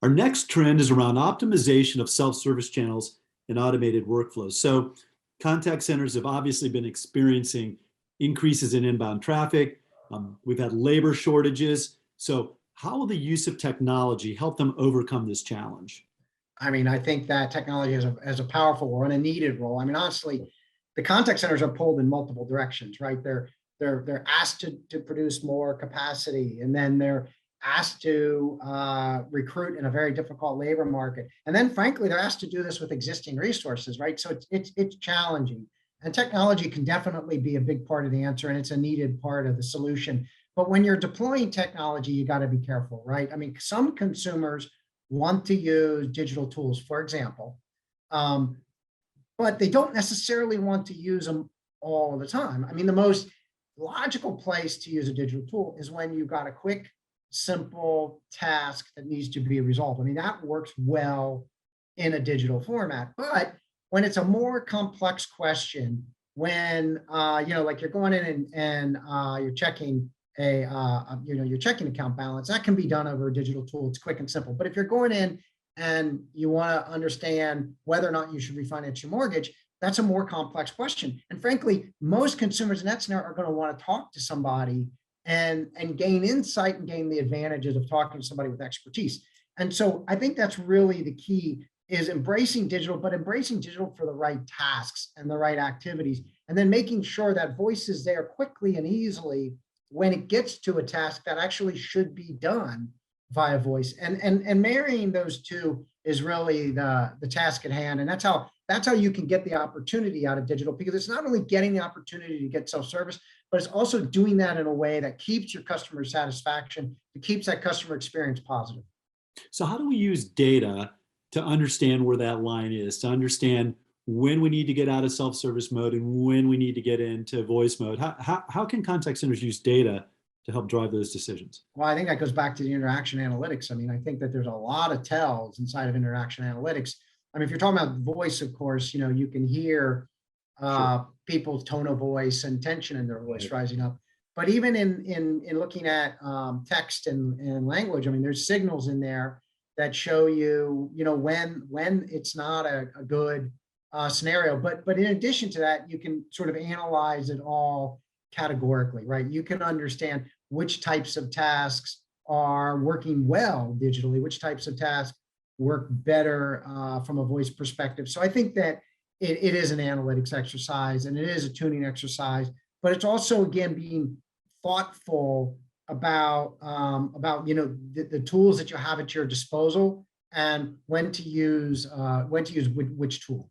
Our next trend is around optimization of self-service channels and automated workflows. So contact centers have obviously been experiencing increases in inbound traffic. We've had labor shortages. So how will the use of technology help them overcome this challenge? I mean, I think that technology has a powerful role and a needed role. I mean, honestly, the contact centers are pulled in multiple directions, right? They're asked to produce more capacity, and then they're asked to recruit in a very difficult labor market, and then frankly, they're asked to do this with existing resources, right? So it's challenging, and technology can definitely be a big part of the answer, and it's a needed part of the solution. But when you're deploying technology, you got to be careful, right? I mean, some consumers want to use digital tools, for example, but they don't necessarily want to use them all the time. I mean, the most logical place to use a digital tool is when you've got a quick, simple task that needs to be resolved. I mean, that works well in a digital format. But when it's a more complex question, when like you're going in and you're checking your checking account balance, that can be done over a digital tool. It's quick and simple. But if you're going in and you want to understand whether or not you should refinance your mortgage, that's a more complex question. And frankly, most consumers in that scenario are going to want to talk to somebody and gain insight and gain the advantages of talking to somebody with expertise. And so I think that's really the key, is embracing digital, but embracing digital for the right tasks and the right activities, and then making sure that voice is there quickly and easily when it gets to a task that actually should be done via voice. And marrying those two is really the task at hand. And that's how you can get the opportunity out of digital, because it's not only getting the opportunity to get self-service, but it's also doing that in a way that keeps your customer satisfaction, it keeps that customer experience positive. So how do we use data to understand where that line is, to understand when we need to get out of self-service mode and when we need to get into voice mode? How can contact centers use data to help drive those decisions? Well, I think that goes back to the interaction analytics. I mean, I think that there's a lot of tells inside of interaction analytics. I mean, if you're talking about voice, of course, you can hear people's tone of voice and tension in their voice rising up. But even in looking at text and language, I mean, there's signals in there that show you, when it's not a good scenario. But in addition to that, you can sort of analyze it all categorically, right? You can understand which types of tasks are working well digitally, which types of tasks work better from a voice perspective. So I think that it is an analytics exercise and it is a tuning exercise, but it's also, again, being thoughtful about the tools that you have at your disposal and when to use which tool.